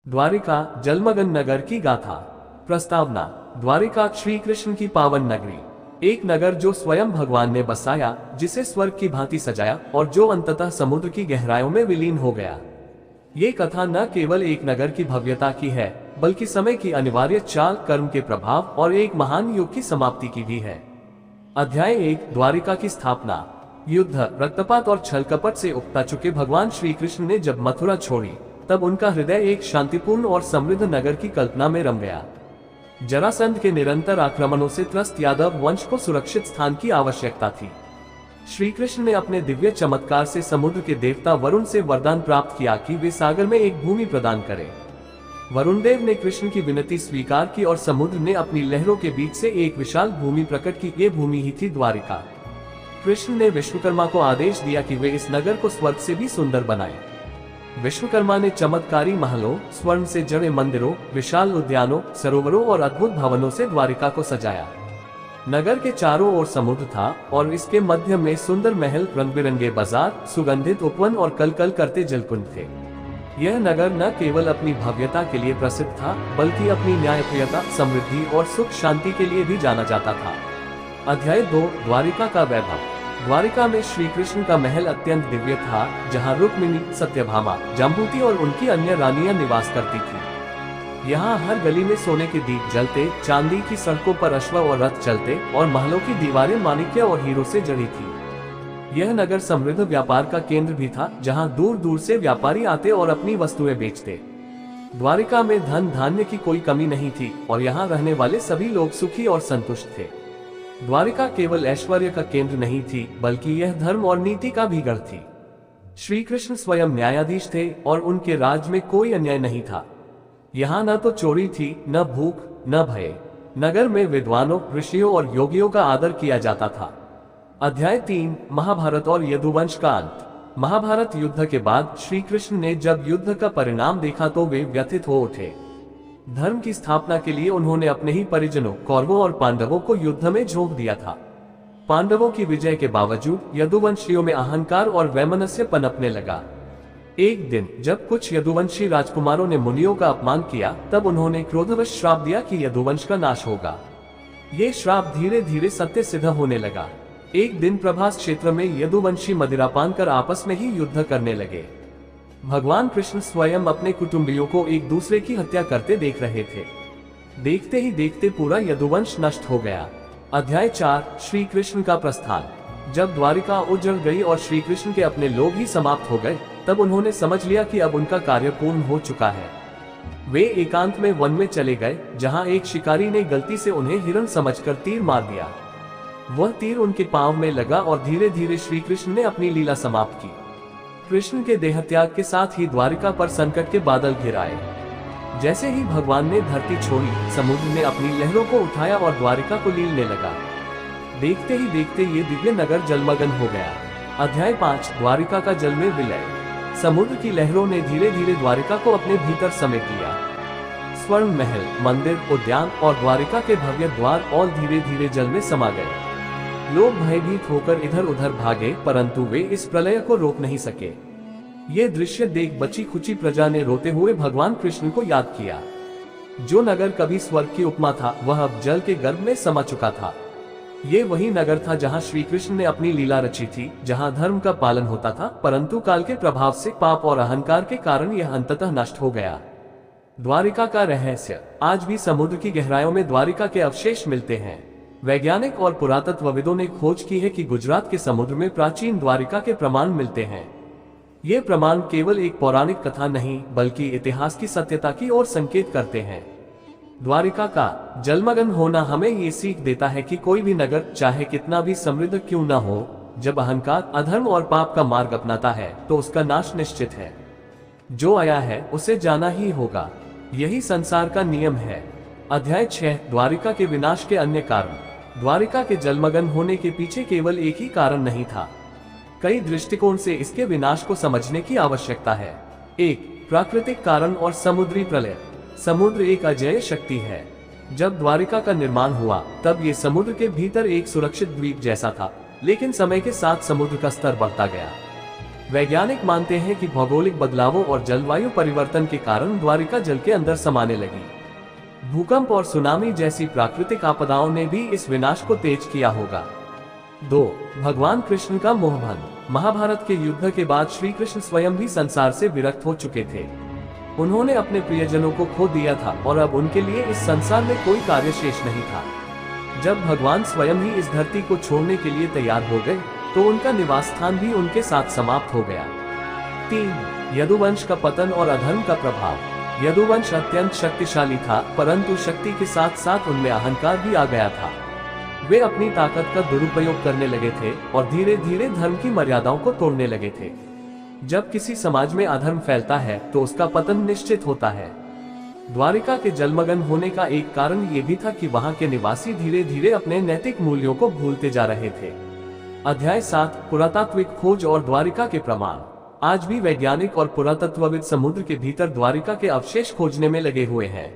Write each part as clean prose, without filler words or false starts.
द्वारिका जलमग्न नगर की गाथा। प्रस्तावना। द्वारिका श्री कृष्ण की पावन नगरी, एक नगर जो स्वयं भगवान ने बसाया, जिसे स्वर्ग की भांति सजाया और जो अंततः समुद्र की गहराइयों में विलीन हो गया। ये कथा न केवल एक नगर की भव्यता की है, बल्कि समय की अनिवार्य चाल, कर्म के प्रभाव और एक महान युग की समाप्ति की भी है। अध्याय 1, द्वारिका की स्थापना। युद्ध, रक्तपात और छल कपट से उकता चुके भगवान श्री कृष्ण ने जब मथुरा छोड़ी, तब उनका हृदय एक शांतिपूर्ण और समृद्ध नगर की कल्पना में रम गया। जरासंध के निरंतर आक्रमणों से त्रस्त यादव वंश को सुरक्षित स्थान की आवश्यकता थी। श्री कृष्ण ने अपने दिव्य चमत्कार से समुद्र के देवता वरुण से वरदान प्राप्त किया कि वे सागर में एक भूमि प्रदान करें। वरुण देव ने कृष्ण की विनती स्वीकार की और समुद्र ने अपनी लहरों के बीच से एक विशाल भूमि प्रकट की। ये भूमि ही थी द्वारिका। कृष्ण ने विश्वकर्मा को आदेश दिया कि वे इस नगर को स्वर्ग से भी सुंदर बनाएं। विश्वकर्मा ने चमत्कारी महलों, स्वर्ण से जड़े मंदिरों, विशाल उद्यानों, सरोवरों और अद्भुत भवनों से द्वारिका को सजाया। नगर के चारों ओर समुद्र था और इसके मध्य में सुंदर महल, रंग बिरंगे बाजार, सुगंधित उपवन और कलकल करते जलकुंड थे। यह नगर न केवल अपनी भव्यता के लिए प्रसिद्ध था, बल्कि अपनी न्यायप्रियता, समृद्धि और सुख शांति के लिए भी जाना जाता था। अध्याय 2, द्वारिका का वैभव। द्वारिका में श्री कृष्ण का महल अत्यंत दिव्य था, जहां रुक्मिणी, सत्यभामा, जाम्बूती और उनकी अन्य रानियां निवास करती थीं। यहाँ हर गली में सोने के दीप जलते, चांदी की सड़कों पर अश्व और रथ चलते और महलों की दीवारें माणिक्य और हीरो से जड़ी थी। यह नगर समृद्ध व्यापार का केंद्र भी था, जहाँ दूर दूर से व्यापारी आते और अपनी वस्तुएं बेचते। द्वारिका में धन धान्य की कोई कमी नहीं थी और यहाँ रहने वाले सभी लोग सुखी और संतुष्ट थे। द्वारिका केवल ऐश्वर्य का केंद्र नहीं थी, बल्कि यह धर्म और नीति का भी गढ़ थी। श्री कृष्ण स्वयं न्यायाधीश थे और उनके राज में कोई अन्याय नहीं था। यहाँ न तो चोरी थी, न भूख, न भय। नगर में विद्वानों, ऋषियों और योगियों का आदर किया जाता था। अध्याय 3, महाभारत और यदुवंश का अंत। महाभारत युद्ध के बाद श्री कृष्ण ने जब युद्ध का परिणाम देखा तो वे व्यथित हो उठे। धर्म की स्थापना के लिए उन्होंने अपने ही परिजनों, कौरवों और पांडवों को युद्ध में झोंक दिया था। पांडवों की विजय के बावजूद यदुवंशियों में अहंकार और वैमनस्य पनपने लगा। एक दिन जब कुछ यदुवंशी राजकुमारों ने मुनियों का अपमान किया, तब उन्होंने क्रोधवश श्राप दिया कि यदुवंश का नाश होगा। ये श्राप धीरे धीरे सत्य सिद्ध होने लगा। एक दिन प्रभास क्षेत्र में यदुवंशी मदिरापान कर आपस में ही युद्ध करने लगे। भगवान कृष्ण स्वयं अपने कुटुंबियों को एक दूसरे की हत्या करते देख रहे थे। देखते ही देखते पूरा यदुवंश नष्ट हो गया। अध्याय 4, श्री कृष्ण का प्रस्थान। जब द्वारिका उजड़ गई और श्री कृष्ण के अपने लोग ही समाप्त हो गए, तब उन्होंने समझ लिया कि अब उनका कार्य पूर्ण हो चुका है। वे एकांत में वन में चले गए, जहां एक शिकारी ने गलती से उन्हें हिरण समझकर तीर मार दिया। वह तीर उनके पांव में लगा और धीरे धीरे श्री कृष्ण ने अपनी लीला समाप्त की। कृष्ण के देहत्याग के साथ ही द्वारिका पर संकट के बादल घिर आए। जैसे ही भगवान ने धरती छोड़ी, समुद्र ने अपनी लहरों को उठाया और द्वारिका को लीलने लगा। देखते ही देखते ये दिव्य नगर जलमग्न हो गया। अध्याय 5, द्वारिका का जल में विलय। समुद्र की लहरों ने धीरे धीरे द्वारिका को अपने भीतर समेट लिया। स्वर्ण महल, मंदिर, उद्यान और द्वारिका के भव्य द्वार और धीरे धीरे जल में समा गए। लोग भयभीत होकर इधर उधर भागे, परंतु वे इस प्रलय को रोक नहीं सके। ये दृश्य देख बची खुची प्रजा ने रोते हुए भगवान कृष्ण को याद किया। जो नगर कभी स्वर्ग की उपमा था, वह अब जल के गर्भ में समा चुका था। ये वही नगर था जहां श्री कृष्ण ने अपनी लीला रची थी, जहां धर्म का पालन होता था, परंतु काल के प्रभाव से, पाप और अहंकार के कारण यह अंततः नष्ट हो गया। द्वारिका का रहस्य। आज भी समुद्र की गहराइयों में द्वारिका के अवशेष मिलते हैं। वैज्ञानिक और पुरातत्वविदों ने खोज की है कि गुजरात के समुद्र में प्राचीन द्वारिका के प्रमाण मिलते हैं। ये प्रमाण केवल एक पौराणिक कथा नहीं, बल्कि इतिहास की सत्यता की ओर संकेत करते हैं। द्वारिका का जलमग्न होना हमें ये सीख देता है कि कोई भी नगर, चाहे कितना भी समृद्ध क्यों न हो, जब अहंकार, अधर्म और पाप का मार्ग अपनाता है, तो उसका नाश निश्चित है। जो आया है उसे जाना ही होगा। यही संसार का नियम है। अध्याय 6, द्वारिका के विनाश के अन्य कारण। द्वारिका के जलमग्न होने के पीछे केवल एक ही कारण नहीं था। कई दृष्टिकोण से इसके विनाश को समझने की आवश्यकता है। 1, प्राकृतिक कारण और समुद्री प्रलय। समुद्र एक अजेय शक्ति है। जब द्वारिका का निर्माण हुआ, तब ये समुद्र के भीतर एक सुरक्षित द्वीप जैसा था, लेकिन समय के साथ समुद्र का स्तर बढ़ता गया। वैज्ञानिक मानते हैं कि भौगोलिक बदलावों और जलवायु परिवर्तन के कारण द्वारिका जल के अंदर समाने लगी। भूकंप और सुनामी जैसी प्राकृतिक आपदाओं ने भी इस विनाश को तेज किया होगा। 2. भगवान कृष्ण का मोहभंग। महाभारत के युद्ध के बाद श्री कृष्ण स्वयं भी संसार से विरक्त हो चुके थे। उन्होंने अपने प्रियजनों को खो दिया था और अब उनके लिए इस संसार में कोई कार्य शेष नहीं था। जब भगवान स्वयं ही इस धरती को छोड़ने के लिए तैयार हो गए तो उनका निवास स्थान भी उनके साथ समाप्त हो गया। 3. यदुवंश का पतन और अधर्म का प्रभाव। यदुवंश अत्यंत शक्तिशाली था, परंतु शक्ति के साथ साथ उनमें अहंकार भी आ गया था। वे अपनी ताकत का दुरुपयोग करने लगे थे और धीरे धीरे धर्म की मर्यादाओं को तोड़ने लगे थे। जब किसी समाज में अधर्म फैलता है तो उसका पतन निश्चित होता है। द्वारिका के जलमग्न होने का एक कारण ये भी था कि वहां के निवासी धीरे धीरे अपने नैतिक मूल्यों को भूलते जा रहे थे। अध्याय 7 पुरातात्विक खोज और द्वारिका के प्रमाण। आज भी वैज्ञानिक और पुरातत्वविद समुद्र के भीतर द्वारिका के अवशेष खोजने में लगे हुए हैं।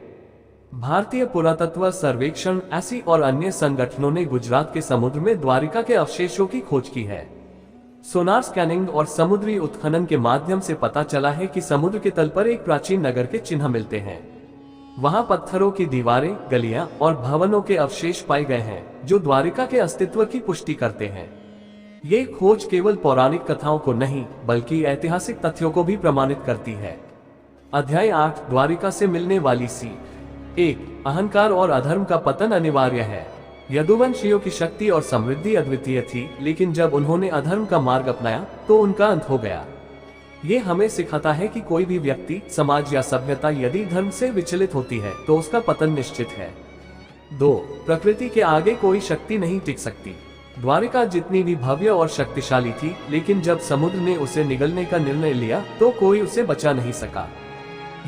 भारतीय पुरातत्व सर्वेक्षण ऐसी और अन्य संगठनों ने गुजरात के समुद्र में द्वारिका के अवशेषों की खोज की है। सोनार स्कैनिंग और समुद्री उत्खनन के माध्यम से पता चला है कि समुद्र के तल पर एक प्राचीन नगर के चिन्ह मिलते हैं। वहां पत्थरों की दीवारें, गलियां और भवनों के अवशेष पाए गए हैं जो द्वारिका के अस्तित्व की पुष्टि करते हैं। ये खोज केवल पौराणिक कथाओं को नहीं बल्कि ऐतिहासिक तथ्यों को भी प्रमाणित करती है। अध्याय 8 द्वारिका से मिलने वाली सीख। 1. अहंकार और अधर्म का पतन अनिवार्य है। यदुवंशियों की शक्ति और समृद्धि अद्वितीय थी, लेकिन जब उन्होंने अधर्म का मार्ग अपनाया तो उनका अंत हो गया। ये हमें सिखाता है कि कोई भी व्यक्ति, समाज या सभ्यता यदि धर्म से विचलित होती है तो उसका पतन निश्चित है। 2. प्रकृति के आगे कोई शक्ति नहीं टिक सकती। द्वारिका जितनी भी भव्य और शक्तिशाली थी, लेकिन जब समुद्र ने उसे निगलने का निर्णय लिया तो कोई उसे बचा नहीं सका।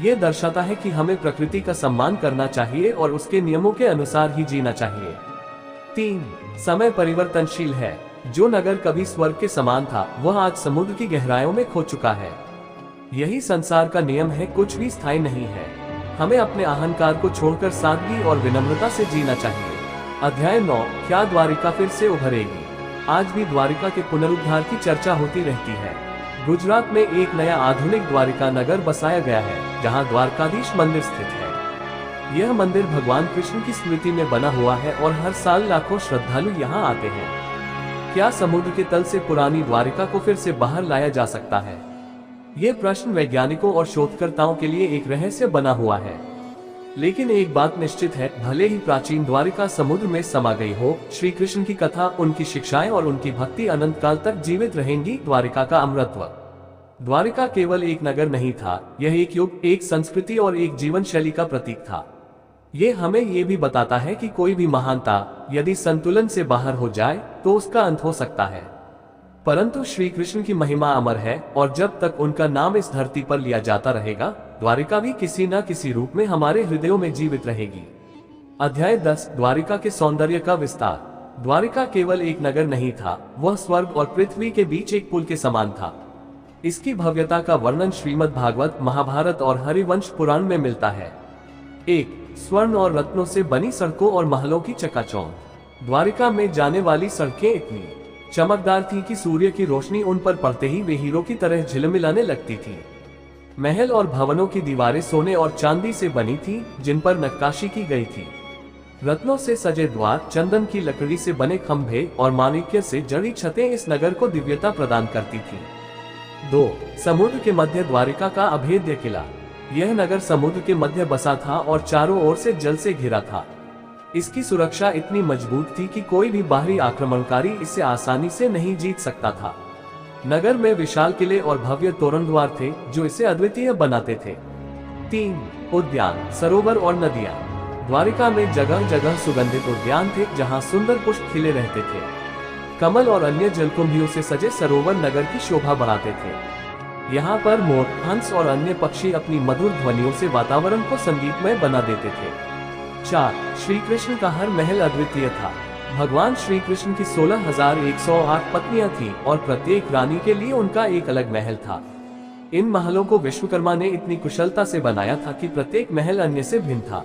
ये दर्शाता है कि हमें प्रकृति का सम्मान करना चाहिए और उसके नियमों के अनुसार ही जीना चाहिए। 3. समय परिवर्तनशील है। जो नगर कभी स्वर्ग के समान था वह आज समुद्र की गहराइयों में खो चुका है। यही संसार का नियम है, कुछ भी स्थायी नहीं है। हमें अपने अहंकार को छोड़कर सादगी और विनम्रता से जीना चाहिए। अध्याय 9 क्या द्वारिका फिर से उभरेगी। आज भी द्वारिका के पुनरुद्धार की चर्चा होती रहती है। गुजरात में एक नया आधुनिक द्वारिका नगर बसाया गया है जहां द्वारकाधीश मंदिर स्थित है। यह मंदिर भगवान कृष्ण की स्मृति में बना हुआ है और हर साल लाखों श्रद्धालु यहां आते हैं। क्या समुद्र के तल से पुरानी द्वारिका को फिर से बाहर लाया जा सकता है? ये प्रश्न वैज्ञानिकों और शोधकर्ताओं के लिए एक रहस्य बना हुआ है। लेकिन एक बात निश्चित है, भले ही प्राचीन द्वारिका समुद्र में समा गई हो, श्री कृष्ण की कथा, उनकी शिक्षाएं और उनकी भक्ति अनंत काल तक जीवित रहेंगी। द्वारिका का अमरत्व। द्वारिका केवल एक नगर नहीं था, यह एक युग, एक संस्कृति और एक जीवन शैली का प्रतीक था। ये हमें ये भी बताता है कि कोई भी महानता यदि संतुलन से बाहर हो जाए तो उसका अंत हो सकता है, परंतु श्री कृष्ण की महिमा अमर है और जब तक उनका नाम इस धरती पर लिया जाता रहेगा, द्वारिका भी किसी न किसी रूप में हमारे हृदयों में जीवित रहेगी। अध्याय 10 द्वारिका के सौंदर्य का विस्तार। द्वारिका केवल एक नगर नहीं था, वह स्वर्ग और पृथ्वी के बीच एक पुल के समान था। इसकी भव्यता का वर्णन श्रीमद् भागवत, महाभारत और हरिवंश पुराण में मिलता है। 1. स्वर्ण और रत्नों से बनी सड़कों और महलों की चकाचौंध। द्वारिका में जाने वाली सड़कें इतनी चमकदार थी कि सूर्य की रोशनी उन पर पड़ते ही वे हीरो की तरह झिलमिलाने लगती थी। महल और भवनों की दीवारें सोने और चांदी से बनी थी, जिन पर नक्काशी की गई थी। रत्नों से सजे द्वार, चंदन की लकड़ी से बने खंभे और माणिक्य से जड़ी छतें इस नगर को दिव्यता प्रदान करती थी। 2. समुद्र के मध्य द्वारिका का अभेद्य किला। यह नगर समुद्र के मध्य बसा था और चारों ओर से जल से घिरा था। इसकी सुरक्षा इतनी मजबूत थी कि कोई भी बाहरी आक्रमणकारी इसे आसानी से नहीं जीत सकता था। नगर में विशाल किले और भव्य तोरण द्वार थे जो इसे अद्वितीय बनाते थे। 3. उद्यान, सरोवर और नदियां। द्वारिका में जगह जगह सुगंधित उद्यान थे जहां सुंदर पुष्प खिले रहते थे। कमल और अन्य जलकुंभियों से सजे सरोवर नगर की शोभा बढ़ाते थे। यहाँ पर मोर, हंस और अन्य पक्षी अपनी मधुर ध्वनियों से वातावरण को संगीतमय बना देते थे। 4. श्री कृष्ण का हर महल अद्वितीय था। भगवान श्री कृष्ण की 16,108 पत्नियां थीं और प्रत्येक रानी के लिए उनका एक अलग महल था। इन महलों को विश्वकर्मा ने इतनी कुशलता से बनाया था कि प्रत्येक महल अन्य से भिन्न था।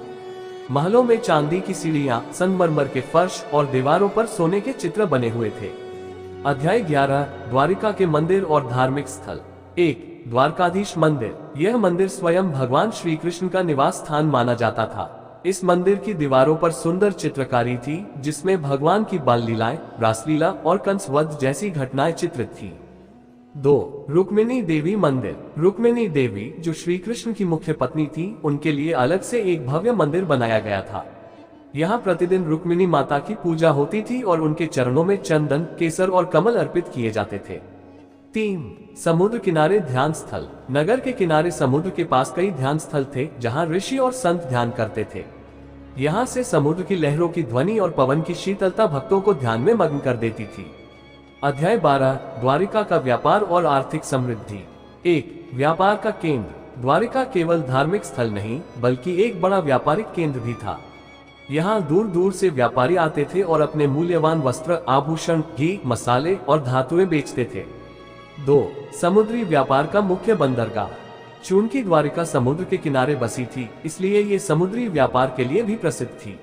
महलों में चांदी की सीढ़ियां, संगमरमर के फर्श और दीवारों पर सोने के चित्र बने हुए थे। अध्याय 11 द्वारिका के मंदिर और धार्मिक स्थल। 1 द्वारकाधीश मंदिर। यह मंदिर स्वयं भगवान श्री कृष्ण का निवास स्थान माना जाता था। इस मंदिर की दीवारों पर सुंदर चित्रकारी थी, जिसमें भगवान की बाल लीलाएं, रासलीला और कंसवध जैसी घटनाएं चित्रित थी। 2 रुक्मिणी देवी मंदिर। रुक्मिणी देवी, जो श्री कृष्ण की मुख्य पत्नी थी, उनके लिए अलग से एक भव्य मंदिर बनाया गया था। यहाँ प्रतिदिन रुक्मिणी माता की पूजा होती थी और उनके चरणों में चंदन, केसर और कमल अर्पित किए जाते थे। 3 समुद्र किनारे ध्यान स्थल। नगर के किनारे समुद्र के पास कई ध्यान स्थल थे, जहाँ ऋषि और संत ध्यान करते थे। यहाँ से समुद्र की लहरों की ध्वनि और पवन की शीतलता भक्तों को ध्यान में मग्न कर देती थी। अध्याय 12 द्वारिका का व्यापार और आर्थिक समृद्धि। 1 व्यापार का केंद्र। द्वारिका केवल धार्मिक स्थल नहीं, बल्कि एक बड़ा व्यापारिक केंद्र भी था। यहाँ दूर दूर से व्यापारी आते थे और अपने मूल्यवान वस्त्र, आभूषण, घी, मसाले और धातुएं बेचते थे। 2 समुद्री व्यापार का मुख्य बंदरगाह। चूंकि द्वारिका समुद्र के किनारे बसी थी, इसलिए ये समुद्री व्यापार के लिए भी प्रसिद्ध थी।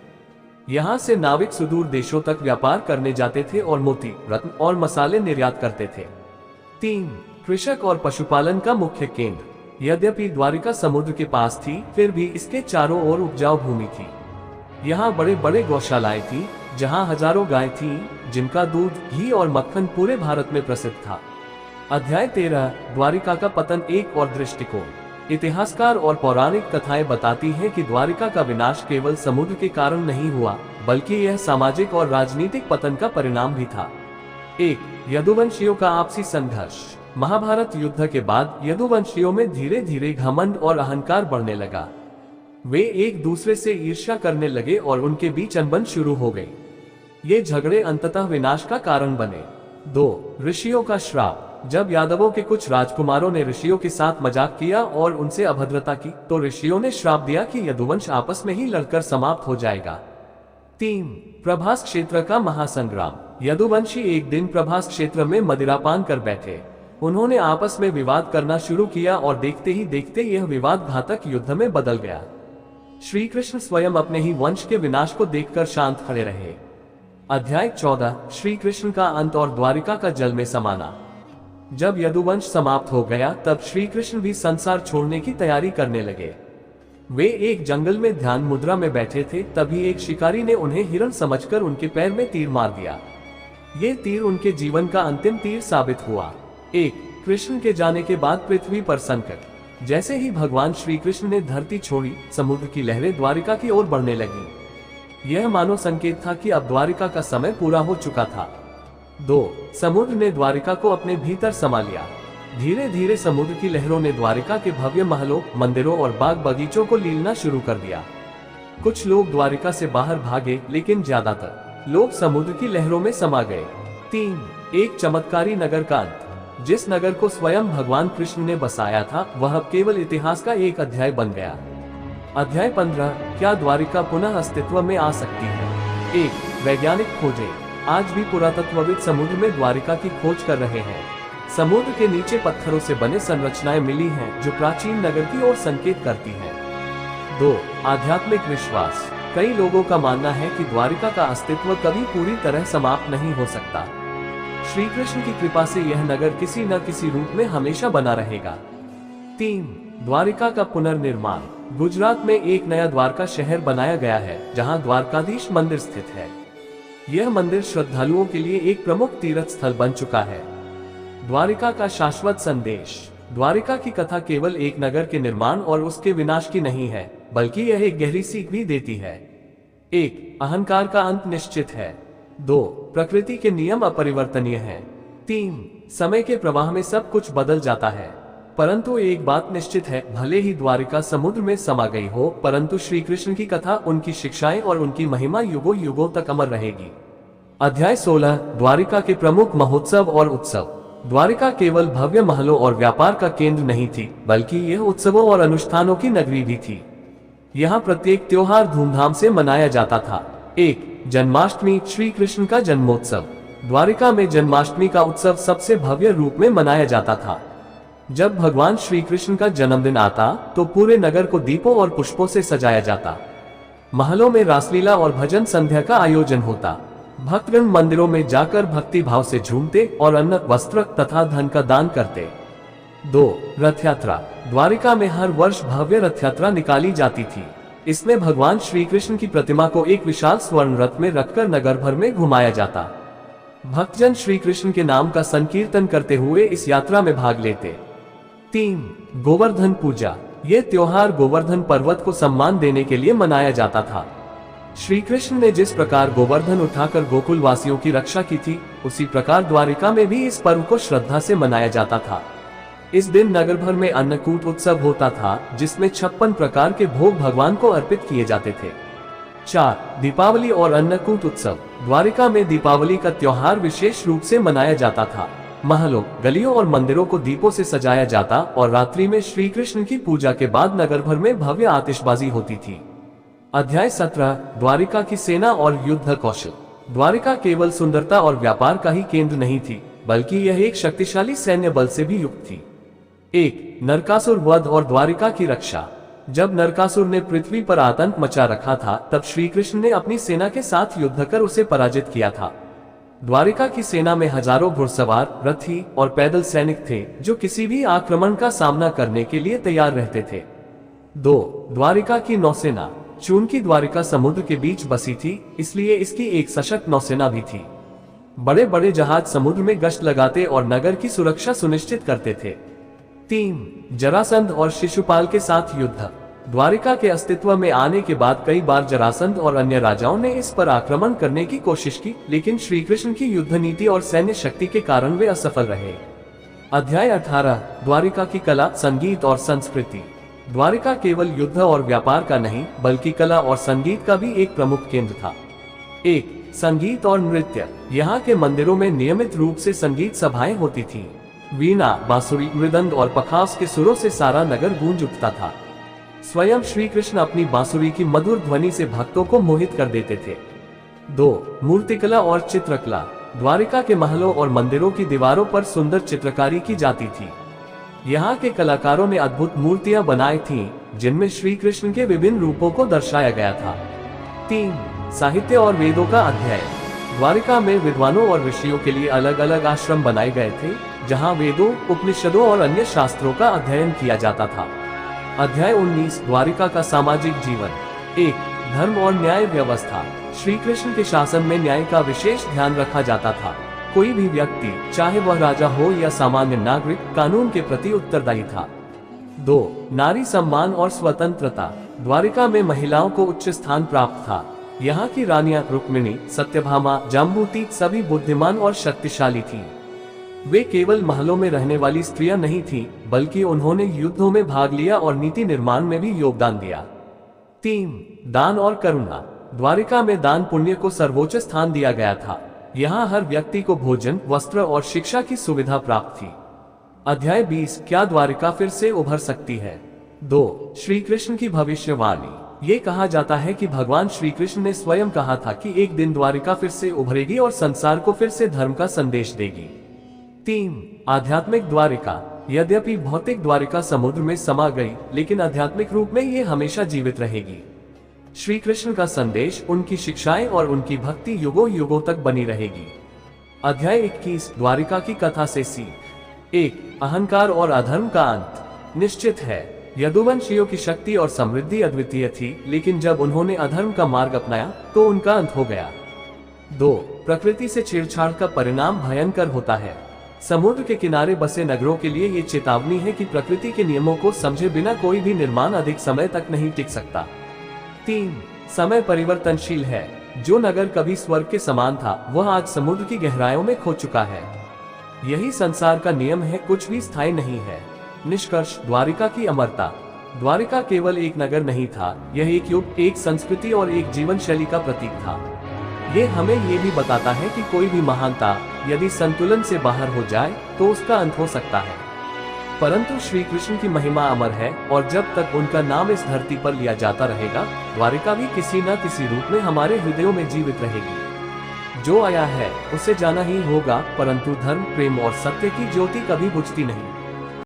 यहाँ से नाविक सुदूर देशों तक व्यापार करने जाते थे और मोती, रत्न और मसाले निर्यात करते थे। 3 कृषक और पशुपालन का मुख्य केंद्र। यद्यपि द्वारिका समुद्र के पास थी, फिर भी इसके चारों ओर उपजाऊ भूमि थी। यहाँ बड़े बड़े गौशालाएं थी, जहाँ हजारों गाय थीं, जिनका दूध, घी और मक्खन पूरे भारत में प्रसिद्ध था। अध्याय 13 द्वारिका का पतन एक और दृष्टिकोण। इतिहासकार और पौराणिक कथाएं बताती हैं कि द्वारिका का विनाश केवल समुद्र के कारण नहीं हुआ, बल्कि यह सामाजिक और राजनीतिक पतन का परिणाम भी था। 1 यदुवंशियों का आपसी संघर्ष। महाभारत युद्ध के बाद यदुवंशियों में धीरे धीरे घमंड और अहंकार बढ़ने लगा। वे एक दूसरे से ईर्ष्या करने लगे और उनके बीच अनबन शुरू हो गई। ये झगड़े अंततः विनाश का कारण बने। 2 ऋषियों का श्राप। जब यादवों के कुछ राजकुमारों ने ऋषियों के साथ मजाक किया और उनसे अभद्रता की, तो ऋषियों ने श्राप दिया कि यदुवंश आपस में ही लड़कर समाप्त हो जाएगा। 3 प्रभास क्षेत्र का महासंग्राम। यदुवंशी एक दिन प्रभास क्षेत्र में मदिरापान कर बैठे। उन्होंने आपस में विवाद करना शुरू किया और देखते ही देखते यह विवाद घातक युद्ध में बदल गया। श्री कृष्ण स्वयं अपने ही वंश के विनाश को देखकर शांत खड़े रहे। अध्याय 14 श्री कृष्ण का अंत और द्वारिका का जल में समाना। जब यदुवंश समाप्त हो गया, तब श्री कृष्ण भी संसार छोड़ने की तैयारी करने लगे। वे एक जंगल में ध्यान मुद्रा में बैठे थे, तभी एक शिकारी ने उन्हें हिरण समझकर उनके पैर में तीर मार दिया। ये तीर उनके जीवन का अंतिम तीर साबित हुआ। 1 कृष्ण के जाने के बाद पृथ्वी पर संकट। जैसे ही भगवान श्री कृष्ण ने धरती छोड़ी, समुद्र की लहरें द्वारिका की ओर बढ़ने लगी। यह मानो संकेत था कि अब द्वारिका का समय पूरा हो चुका था। 2 समुद्र ने द्वारिका को अपने भीतर समा लिया। धीरे धीरे समुद्र की लहरों ने द्वारिका के भव्य महलों, मंदिरों और बाग बगीचों को लीलना शुरू कर दिया। कुछ लोग द्वारिका से बाहर भागे, लेकिन ज्यादातर लोग समुद्र की लहरों में समा गए। 3 एक चमत्कारी नगर का अंत। जिस नगर को स्वयं भगवान कृष्ण ने बसाया था, वह अब केवल इतिहास का एक अध्याय बन गया। अध्याय 15 क्या द्वारिका पुनः अस्तित्व में आ सकती है। 1 वैज्ञानिक खोजें। आज भी पुरातत्वविद समुद्र में द्वारिका की खोज कर रहे हैं। समुद्र के नीचे पत्थरों से बने संरचनाएं मिली हैं, जो प्राचीन नगर की ओर संकेत करती हैं। 2 आध्यात्मिक विश्वास। कई लोगों का मानना है कि द्वारिका का अस्तित्व कभी पूरी तरह समाप्त नहीं हो सकता। श्री कृष्ण की कृपा से यह नगर किसी न किसी रूप में हमेशा बना रहेगा। 3 द्वारिका का पुनर्निर्माण। गुजरात में एक नया द्वारका शहर बनाया गया है, जहां द्वारकाधीश मंदिर स्थित है। यह मंदिर श्रद्धालुओं के लिए एक प्रमुख तीर्थ स्थल बन चुका है। द्वारिका का शाश्वत संदेश। द्वारिका की कथा केवल एक नगर के निर्माण और उसके विनाश की नहीं है, बल्कि यह एक गहरी सीख भी देती है। 1 अहंकार का अंत निश्चित है। 2 प्रकृति के नियम अपरिवर्तनीय हैं। 3 समय के प्रवाह में सब कुछ बदल जाता है, परंतु एक बात निश्चित है, भले ही द्वारिका समुद्र में समा गई हो, परंतु श्री कृष्ण की कथा, उनकी शिक्षाएं और उनकी महिमा युगों युगों तक अमर रहेगी। अध्याय 16 द्वारिका के प्रमुख महोत्सव और उत्सव। द्वारिका केवल भव्य महलों और व्यापार का केंद्र नहीं थी, बल्कि यह उत्सवों और अनुष्ठानों की नगरी भी थी। यहाँ प्रत्येक त्योहार धूमधाम से मनाया जाता था। 1 जन्माष्टमी श्री कृष्ण का जन्मोत्सव। द्वारिका में जन्माष्टमी का उत्सव सबसे भव्य रूप में मनाया जाता था। जब भगवान श्री कृष्ण का जन्मदिन आता, तो पूरे नगर को दीपों और पुष्पों से सजाया जाता। महलों में रासलीला और भजन संध्या का आयोजन होता। भक्तगण मंदिरों में जाकर भक्ति भाव से झूमते और अन्न, वस्त्र तथा धन का दान करते। 2. रथ यात्रा। द्वारिका में हर वर्ष भव्य रथ यात्रा निकाली जाती थी। इसमें भगवान श्री कृष्ण की प्रतिमा को एक विशाल स्वर्ण रथ में रखकर नगर भर में घुमाया जाता। भक्तजन श्री कृष्ण के नाम का संकीर्तन करते हुए इस यात्रा में भाग लेते। 3. गोवर्धन पूजा। ये त्योहार गोवर्धन पर्वत को सम्मान देने के लिए मनाया जाता था। श्री कृष्ण ने जिस प्रकार गोवर्धन उठाकर गोकुल वासियों की रक्षा की थी, उसी प्रकार द्वारिका में भी इस पर्व को श्रद्धा से मनाया जाता था। इस दिन नगर भर में अन्नकूट उत्सव होता था, जिसमें 56 प्रकार के भोग भगवान को अर्पित किए जाते थे। 4. दीपावली और अन्नकूट उत्सव। द्वारिका में दीपावली का त्योहार विशेष रूप से मनाया जाता था। महलों, गलियों और मंदिरों को दीपों से सजाया जाता और रात्रि में श्री कृष्ण की पूजा के बाद नगर भर में भव्य आतिशबाजी होती थी। अध्याय 17। द्वारिका की सेना और युद्ध कौशल। द्वारिका केवल सुंदरता और व्यापार का ही केंद्र नहीं थी, बल्कि यह एक शक्तिशाली सैन्य बल से भी युक्त थी। 1. नरकासुर वध और द्वारिका की रक्षा। जब नरकासुर ने पृथ्वी पर आतंक मचा रखा था, तब श्री कृष्ण ने अपनी सेना के साथ युद्ध कर उसे पराजित किया था। द्वारिका की सेना में हजारों घुड़सवार, रथी और पैदल सैनिक थे, जो किसी भी आक्रमण का सामना करने के लिए तैयार रहते थे। 2. द्वारिका की नौसेना। चूंकि द्वारिका समुद्र के बीच बसी थी, इसलिए इसकी एक सशक्त नौसेना भी थी। बड़े बड़े जहाज समुद्र में गश्त लगाते और नगर की सुरक्षा सुनिश्चित करते थे। 3. जरासंध और शिशुपाल के साथ युद्ध। द्वारिका के अस्तित्व में आने के बाद कई बार जरासंध और अन्य राजाओं ने इस पर आक्रमण करने की कोशिश की, लेकिन श्री कृष्ण की युद्ध नीति और सैन्य शक्ति के कारण वे असफल रहे। अध्याय 18। द्वारिका की कला, संगीत और संस्कृति। द्वारिका केवल युद्ध और व्यापार का नहीं, बल्कि कला और संगीत का भी एक प्रमुख केंद्र था। 1. संगीत और नृत्य। यहाँ के मंदिरों में नियमित रूप से संगीत सभाएं होती थीं। वीणा, बांसुरी, मृदंग और पखास के सुरों से सारा नगर गूंज उठता था। स्वयं श्री कृष्ण अपनी बांसुरी की मधुर ध्वनि से भक्तों को मोहित कर देते थे। 2. मूर्तिकला और चित्रकला। द्वारिका के महलों और मंदिरों की दीवारों पर सुंदर चित्रकारी की जाती थी। यहाँ के कलाकारों ने अद्भुत मूर्तियां बनाई थीं, जिनमें श्री कृष्ण के विभिन्न रूपों को दर्शाया गया था। 3. साहित्य और वेदों का अध्ययन। द्वारिका में विद्वानों और ऋषियों के लिए अलग अलग आश्रम बनाए गए थे, जहाँ वेदों, उपनिषदों और अन्य शास्त्रों का अध्ययन किया जाता था। अध्याय 19। द्वारिका का सामाजिक जीवन। 1. धर्म और न्याय व्यवस्था। श्री कृष्ण के शासन में न्याय का विशेष ध्यान रखा जाता था। कोई भी व्यक्ति, चाहे वह राजा हो या सामान्य नागरिक, कानून के प्रति उत्तरदायी था। 2. नारी सम्मान और स्वतंत्रता। द्वारिका में महिलाओं को उच्च स्थान प्राप्त था। यहाँ की रानियां रुक्मिणी, सत्यभामा, जाम्बूती सभी बुद्धिमान और शक्तिशाली थीं। वे केवल महलों में रहने वाली स्त्रियां नहीं थीं, बल्कि उन्होंने युद्धों में भाग लिया और नीति निर्माण में भी योगदान दिया। 3. दान और करुणा। द्वारिका में दान पुण्य को सर्वोच्च स्थान दिया गया था। यहाँ हर व्यक्ति को भोजन, वस्त्र और शिक्षा की सुविधा प्राप्त थी। अध्याय 20। क्या द्वारिका फिर से उभर सकती है? 2. श्री कृष्ण की भविष्यवाणी। ये कहा जाता है कि भगवान श्री कृष्ण ने स्वयं कहा था कि एक दिन द्वारिका फिर से उभरेगी और संसार को फिर से धर्म का संदेश देगी। 3. आध्यात्मिक द्वारिका। यद्यपि भौतिक द्वारिका समुद्र में समा गई, लेकिन आध्यात्मिक रूप में ये हमेशा जीवित रहेगी। श्री कृष्ण का संदेश, उनकी शिक्षाएं और उनकी भक्ति युगों युगों तक बनी रहेगी। अध्याय 21। द्वारिका की कथा से सीख। 1. अहंकार और अधर्म का अंत। निश्चित है, यदुवंशियों की शक्ति और समृद्धि अद्वितीय थी, लेकिन जब उन्होंने अधर्म का मार्ग अपनाया तो उनका अंत हो गया। 2. प्रकृति से छेड़छाड़ का परिणाम भयंकर होता है। समुद्र के किनारे बसे नगरों के लिए ये चेतावनी है कि प्रकृति के नियमों को समझे बिना कोई भी निर्माण अधिक समय तक नहीं टिक सकता। 3. समय परिवर्तनशील है। जो नगर कभी स्वर्ग के समान था, वह आज समुद्र की गहराइयों में खो चुका है। यही संसार का नियम है, कुछ भी स्थायी नहीं है। निष्कर्ष। द्वारिका की अमरता। द्वारिका केवल एक नगर नहीं था, यह एक युग, एक संस्कृति और एक जीवन शैली का प्रतीक था। ये हमें ये भी बताता है कि कोई भी महानता यदि संतुलन से बाहर हो जाए तो उसका अंत हो सकता है, परंतु श्री कृष्ण की महिमा अमर है और जब तक उनका नाम इस धरती पर लिया जाता रहेगा, द्वारिका भी किसी न किसी रूप में हमारे हृदयों में जीवित रहेगी। जो आया है उसे जाना ही होगा, परंतु धर्म, प्रेम और सत्य की ज्योति कभी बुझती नहीं।